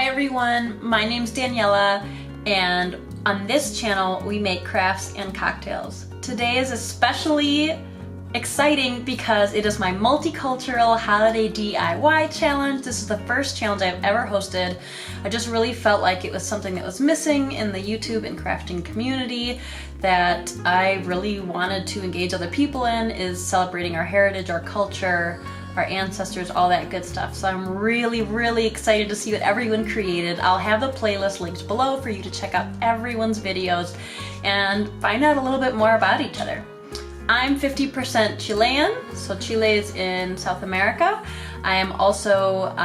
Hi everyone, my name's Daniela, and on this channel we make crafts and cocktails. Today is especially exciting because it is my multicultural holiday DIY challenge. This is the first challenge I've ever hosted. I just really felt like it was something that was missing in the YouTube and crafting community that I really wanted to engage other people in, is celebrating our heritage, our culture, our ancestors, all that good stuff. So I'm really excited to see what everyone created. I'll have the playlist linked below for you to check out everyone's videos and find out a little bit more about each other. I'm 50% Chilean, so Chile is in South America. I am also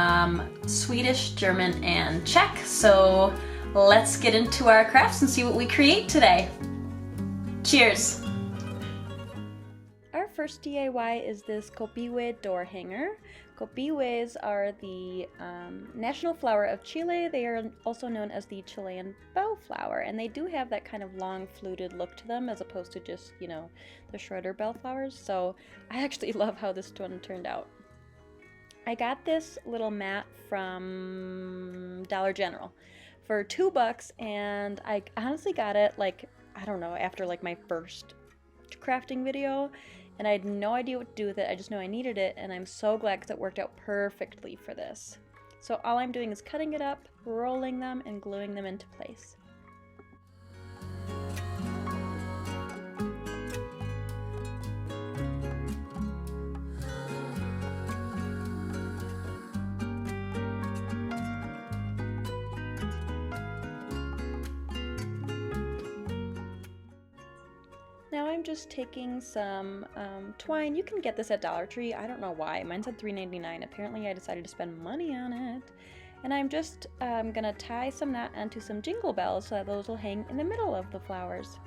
Swedish, German, and Czech. So let's get into our crafts and see what we create today. Cheers! Our first DIY is this copiwe door hanger. Copihues are the national flower of Chile. They are also known as the Chilean bellflower, and they do have that kind of long fluted look to them as opposed to just, you know, the shorter bellflowers. So I actually love how this one turned out. I got this little mat from Dollar General for $2, and I honestly got it, like, I don't know, after like my first crafting video, and I had no idea what to do with it. I just know I needed it, and I'm so glad because it worked out perfectly for this. So all I'm doing is cutting it up, rolling them, and gluing them into place. Now I'm just taking some twine. You can get this at Dollar Tree. I don't know why. Mine said $3.99. Apparently I decided to spend money on it. And I'm just gonna tie some knot onto some jingle bells so that those will hang in the middle of the flowers.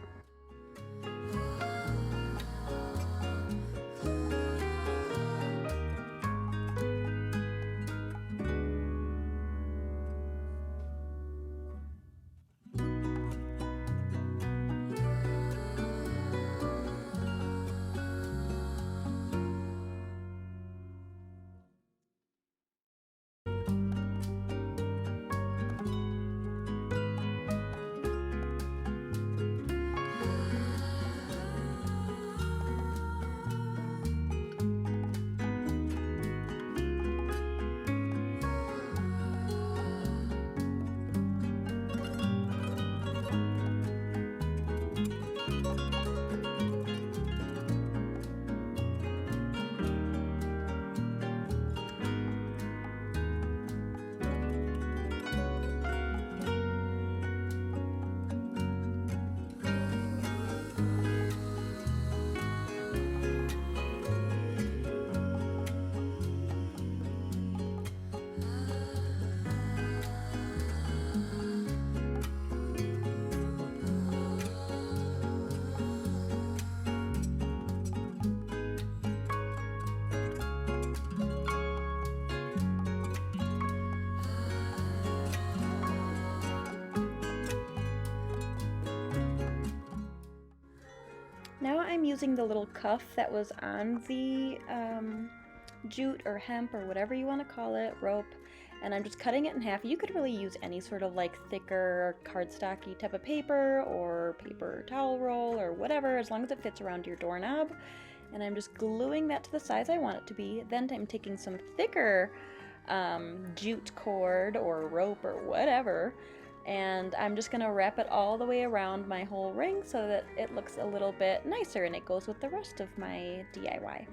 Now I'm using the little cuff that was on the jute or hemp or whatever you want to call it, rope, and I'm just cutting it in half. You could really use any sort of like thicker cardstocky type of paper or paper towel roll or whatever, as long as it fits around your doorknob. And I'm just gluing that to the size I want it to be. Then I'm taking some thicker jute cord or rope or whatever, and I'm just gonna wrap it all the way around my whole ring so that it looks a little bit nicer and it goes with the rest of my DIY.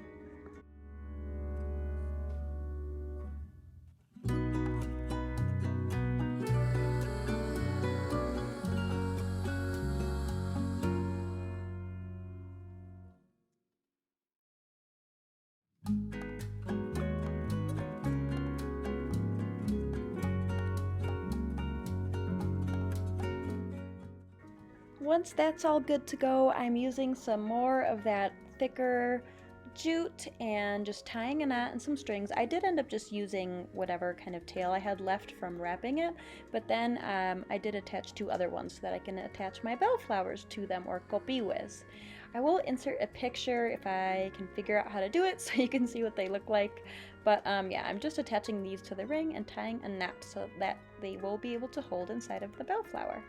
Once that's all good to go, I'm using some more of that thicker jute and just tying a knot and some strings. I did end up just using whatever kind of tail I had left from wrapping it, but then I did attach two other ones so that I can attach my bellflowers to them, or copihues. I will insert a picture if I can figure out how to do it so you can see what they look like. But yeah, I'm just attaching these to the ring and tying a knot so that they will be able to hold inside of the bellflower.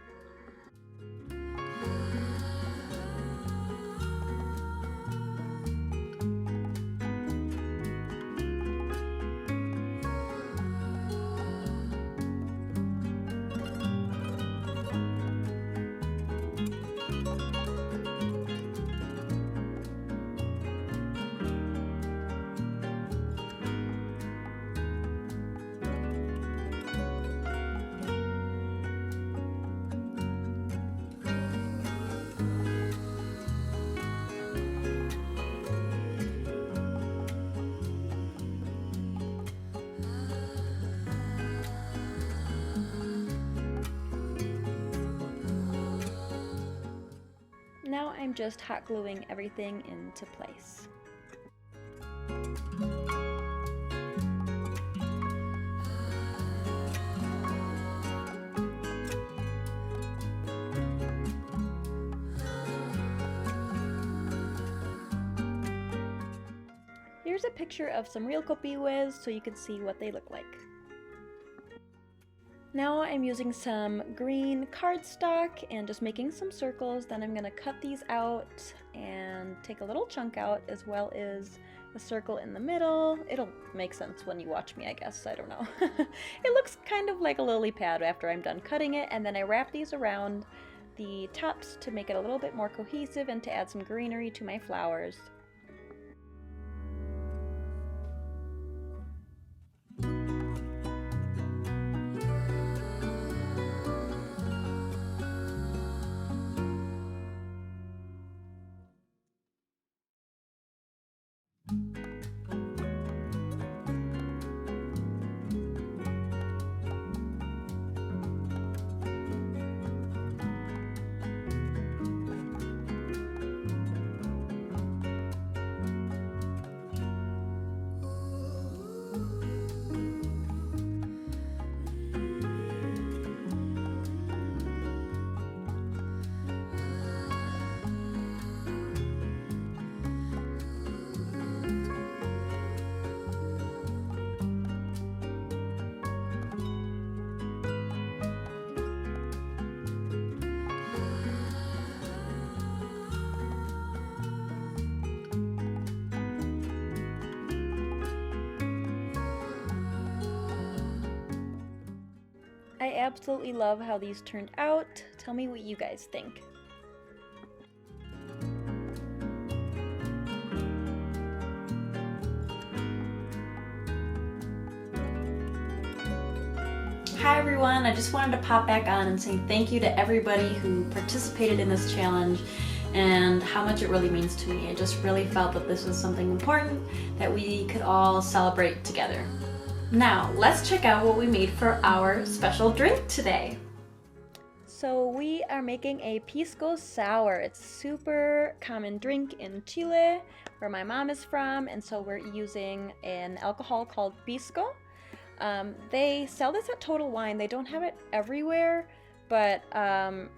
Now I'm just hot gluing everything into place. Here's a picture of some real copihues so you can see what they look like. Now I'm using some green cardstock and just making some circles. Then I'm going to cut these out and take a little chunk out, as well as a circle in the middle. It'll make sense when you watch me, I guess. I don't know. It looks kind of like a lily pad after I'm done cutting it, and then I wrap these around the tops to make it a little bit more cohesive and to add some greenery to my flowers. I absolutely love how these turned out. Tell me what you guys think. Hi everyone, I just wanted to pop back on and say thank you to everybody who participated in this challenge and how much it really means to me. I just really felt that this was something important that we could all celebrate together. Now, let's check out what we made for our special drink today. So we are making a Pisco Sour. It's a super common drink in Chile, where my mom is from, and so we're using an alcohol called Pisco. They sell this at Total Wine. They don't have it everywhere, but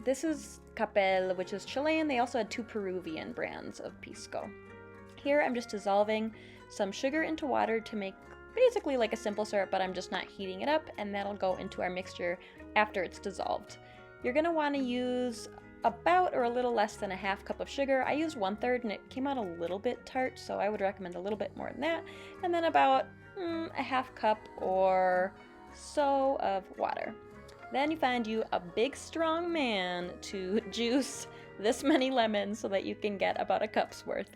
this is Capel, which is Chilean. They also had 2 Peruvian brands of Pisco. Here I'm just dissolving some sugar into water to make basically like a simple syrup, but I'm just not heating it up, and that'll go into our mixture after it's dissolved. You're going to want to use about or a little less than a half cup of sugar. I used 1/3 and it came out a little bit tart, so I would recommend a little bit more than that. And then about a half cup or so of water. Then you find you a big strong man to juice this many lemons so that you can get about a cup's worth.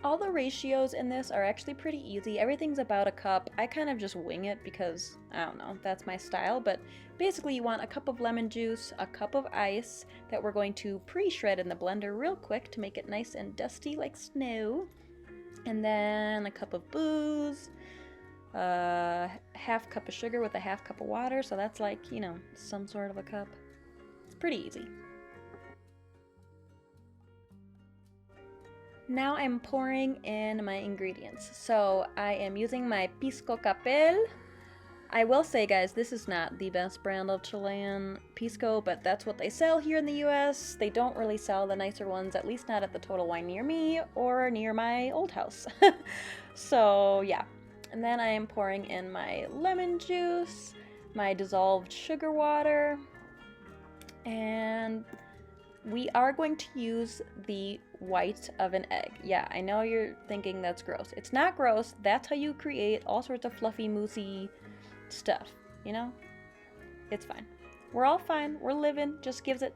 All the ratios in this are actually pretty easy. Everything's about a cup. I kind of just wing it because, I don't know, that's my style. But basically you want a cup of lemon juice, a cup of ice that we're going to pre-shred in the blender real quick to make it nice and dusty like snow. And then a cup of booze, half cup of sugar with a half cup of water, so that's like, you know, some sort of a cup. It's pretty easy. Now I'm pouring in my ingredients. So I am using my Pisco Capel. I will say, guys, this is not the best brand of Chilean Pisco, but that's what they sell here in the US. They don't really sell the nicer ones, at least not at the Total Wine near me or near my old house. So yeah. And then I am pouring in my lemon juice, my dissolved sugar water, and we are going to use the white of an egg. Yeah, I know you're thinking that's gross. It's not gross. That's how you create all sorts of fluffy, moussey stuff, you know? It's fine. We're all fine. We're living. Just gives it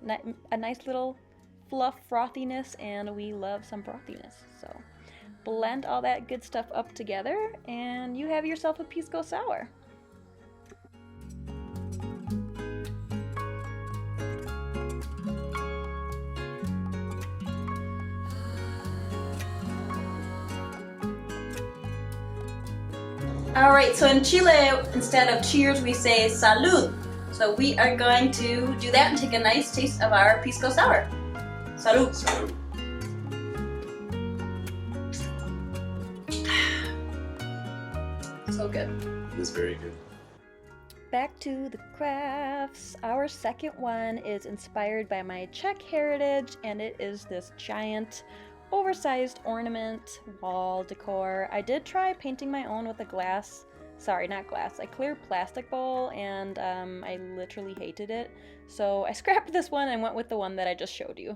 a nice little fluff frothiness, and we love some frothiness. So blend all that good stuff up together, and you have yourself a Pisco Sour. Alright, so in Chile, instead of cheers, we say salud. So we are going to do that and take a nice taste of our Pisco Sour. Salud. Salud. So good. It is very good. Back to the crafts. Our second one is inspired by my Czech heritage, and it is this giant oversized ornament wall decor. I did try painting my own with a clear plastic bowl, and I literally hated it. So I scrapped this one and went with the one that I just showed you.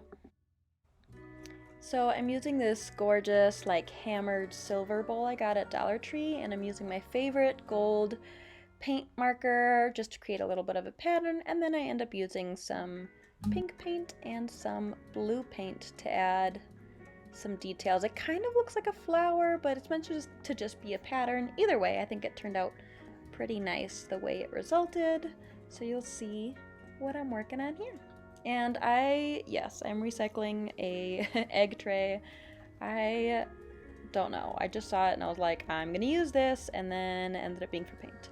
So I'm using this gorgeous like hammered silver bowl I got at Dollar Tree, and I'm using my favorite gold paint marker just to create a little bit of a pattern, and then I end up using some pink paint and some blue paint to add some details. It kind of looks like a flower, but it's meant to just be a pattern. Either way, I think it turned out pretty nice the way it resulted. So you'll see what I'm working on here. And I'm recycling a egg tray. I don't know. I just saw it and I was like, I'm gonna use this, and then it ended up being for paint.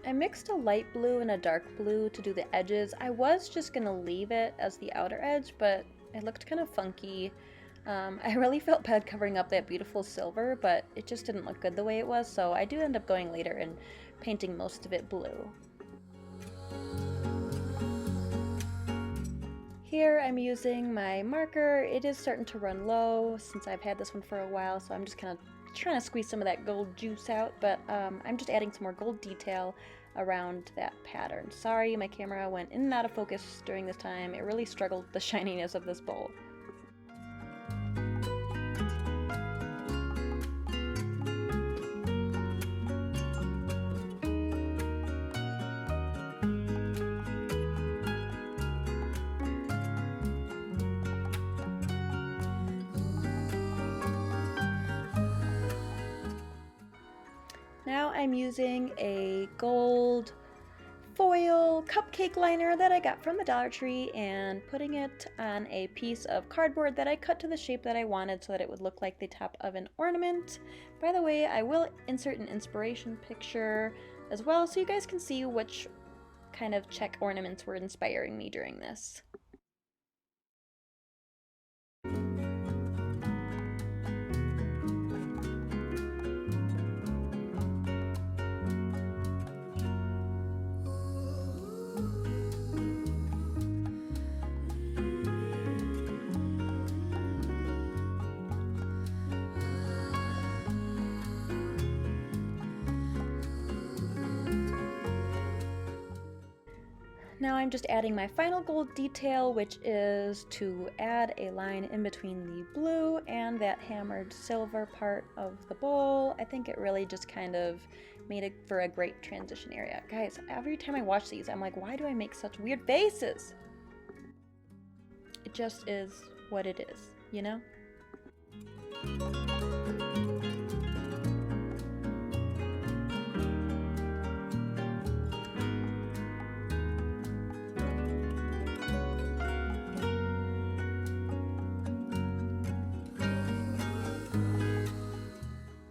I mixed a light blue and a dark blue to do the edges. I was just gonna leave it as the outer edge, but it looked kind of funky. I really felt bad covering up that beautiful silver, but it just didn't look good the way it was, so I do end up going later and painting most of it blue. Here I'm using my marker. It is starting to run low since I've had this one for a while, so I'm just kind of trying to squeeze some of that gold juice out, but I'm just adding some more gold detail around that pattern. Sorry, my camera went in and out of focus during this time. It really struggled with the shininess of this bowl. Now I'm using a gold foil cupcake liner that I got from the Dollar Tree and putting it on a piece of cardboard that I cut to the shape that I wanted so that it would look like the top of an ornament. By the way, I will insert an inspiration picture as well so you guys can see which kind of Czech ornaments were inspiring me during this. Now I'm just adding my final gold detail, which is to add a line in between the blue and that hammered silver part of the bowl. I think it really just kind of made it for a great transition area. Guys, every time I watch these, I'm like, why do I make such weird faces? It just is what it is, you know?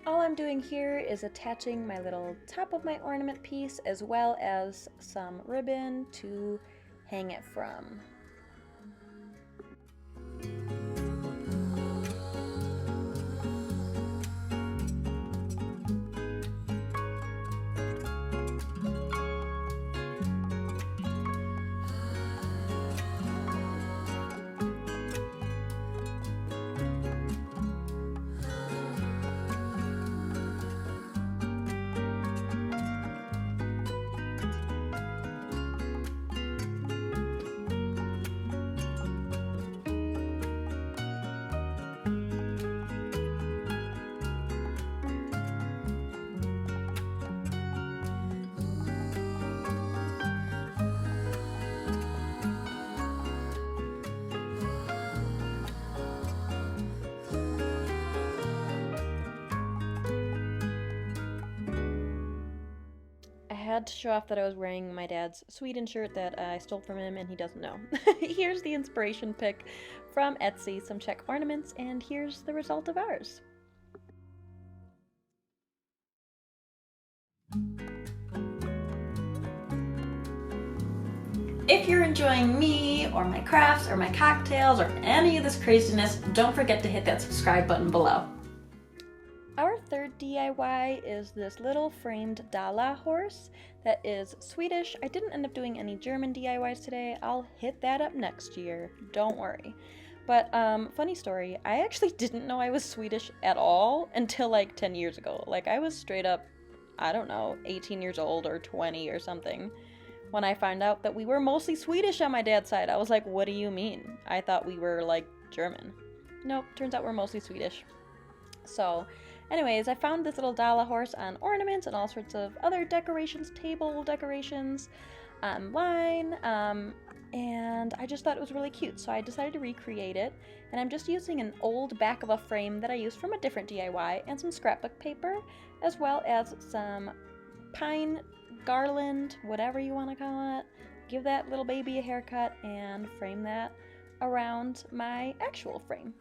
All I'm doing here is attaching my little top of my ornament piece as well as some ribbon to hang it from. I had to show off that I was wearing my dad's Sweden shirt that I stole from him and he doesn't know. Here's the inspiration pic from Etsy, some Czech ornaments, and here's the result of ours. If you're enjoying me or my crafts or my cocktails or any of this craziness, don't forget to hit that subscribe button below. Our third DIY is this little framed Dala horse that is Swedish. I didn't end up doing any German DIYs today. I'll hit that up next year, don't worry. But funny story, I actually didn't know I was Swedish at all until like 10 years ago. Like I was straight up, I don't know, 18 years old or 20 or something when I found out that we were mostly Swedish on my dad's side. I was like, what do you mean? I thought we were like German. Nope, turns out we're mostly Swedish. So anyways, I found this little Dala horse on ornaments and all sorts of other decorations, table decorations online, and I just thought it was really cute, so I decided to recreate it, and I'm just using an old back of a frame that I used from a different DIY and some scrapbook paper, as well as some pine garland, whatever you want to call it. Give that little baby a haircut and frame that around my actual frame.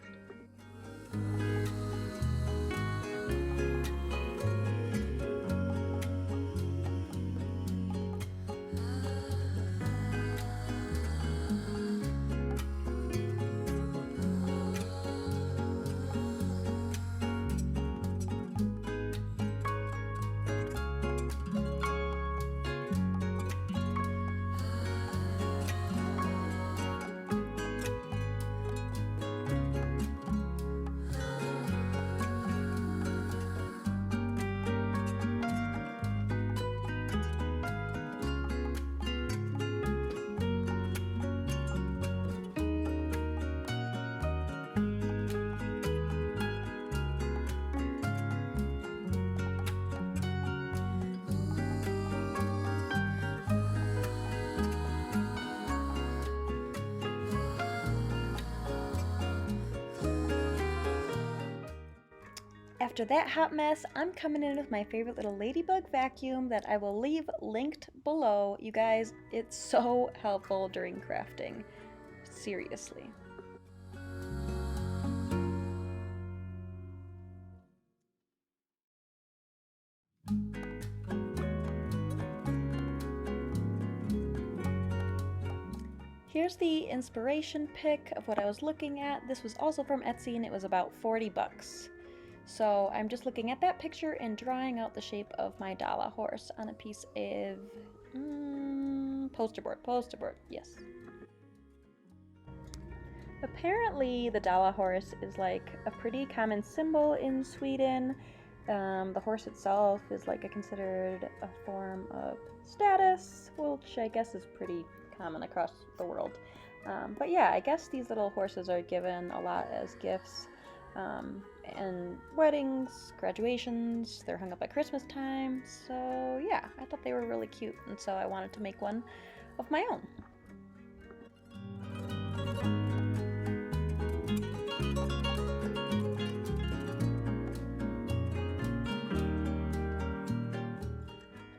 After that hot mess, I'm coming in with my favorite little ladybug vacuum that I will leave linked below. You guys, it's so helpful during crafting. Seriously. Here's the inspiration pic of what I was looking at. This was also from Etsy and it was about 40 bucks. So I'm just looking at that picture and drawing out the shape of my Dala horse on a piece of poster board, yes. Apparently the Dala horse is like a pretty common symbol in Sweden. The horse itself is like considered a form of status, which I guess is pretty common across the world. But yeah, I guess these little horses are given a lot as gifts. And weddings, graduations, they're hung up at Christmas time. So yeah, I thought they were really cute, and so I wanted to make one of my own.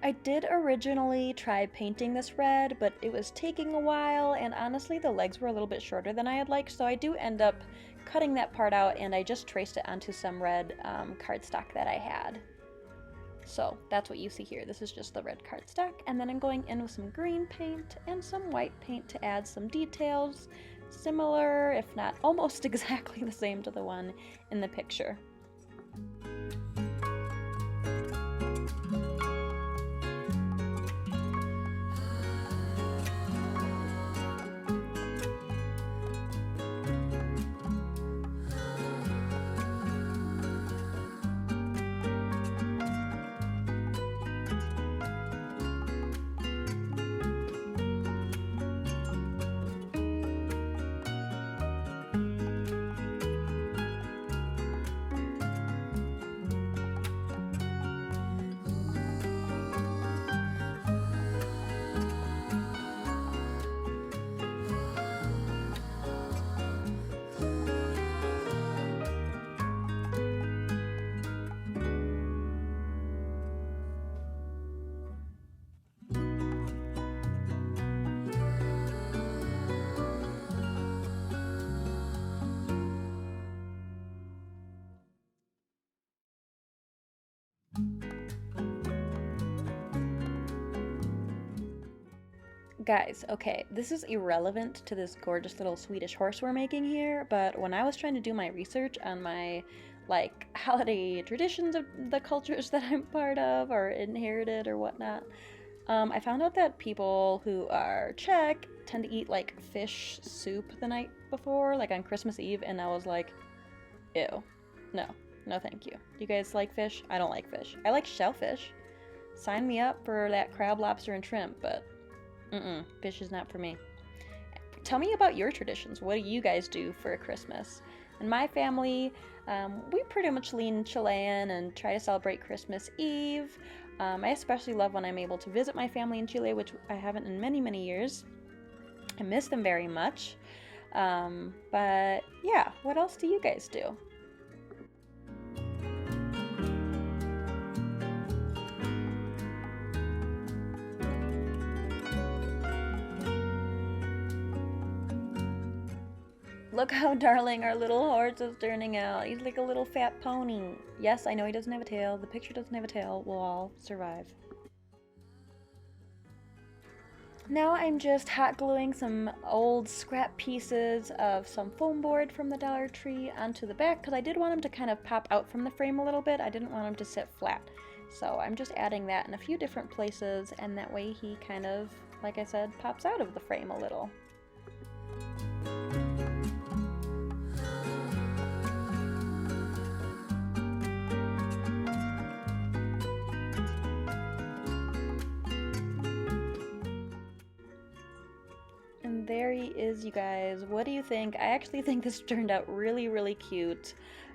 I did originally try painting this red, but it was taking a while, and honestly the legs were a little bit shorter than I had liked, so I do end up cutting that part out, and I just traced it onto some red cardstock that I had. So that's what you see here. This is just the red cardstock, and then I'm going in with some green paint and some white paint to add some details, similar, if not almost exactly the same to the one in the picture. Guys, okay, this is irrelevant to this gorgeous little Swedish horse we're making here, but when I was trying to do my research on my, like, holiday traditions of the cultures that I'm part of or inherited or whatnot, I found out that people who are Czech tend to eat, like, fish soup the night before, like on Christmas Eve, and I was like, ew, no, no thank you. Do you guys like fish? I don't like fish. I like shellfish. Sign me up for that crab, lobster, and shrimp, but fish is not for me. Tell me about your traditions. What do you guys do for Christmas? In my family, we pretty much lean Chilean and try to celebrate Christmas Eve. I especially love when I'm able to visit my family in Chile, which I haven't in many, many years. I miss them very much. But yeah, what else do you guys do? Look how darling our little horse is turning out. He's like a little fat pony. Yes, I know he doesn't have a tail. The picture doesn't have a tail. We'll all survive. Now I'm just hot gluing some old scrap pieces of some foam board from the Dollar Tree onto the back because I did want him to kind of pop out from the frame a little bit. I didn't want him to sit flat. So I'm just adding that in a few different places, and that way he kind of, like I said, pops out of the frame a little. And there he is, you guys. What do you think? I actually think this turned out really, really cute.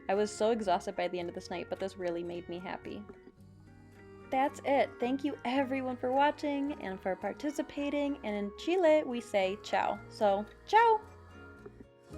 I was so exhausted by the end of this night, but this really made me happy. That's it. Thank you everyone for watching and for participating. And in Chile, we say ciao. So, ciao!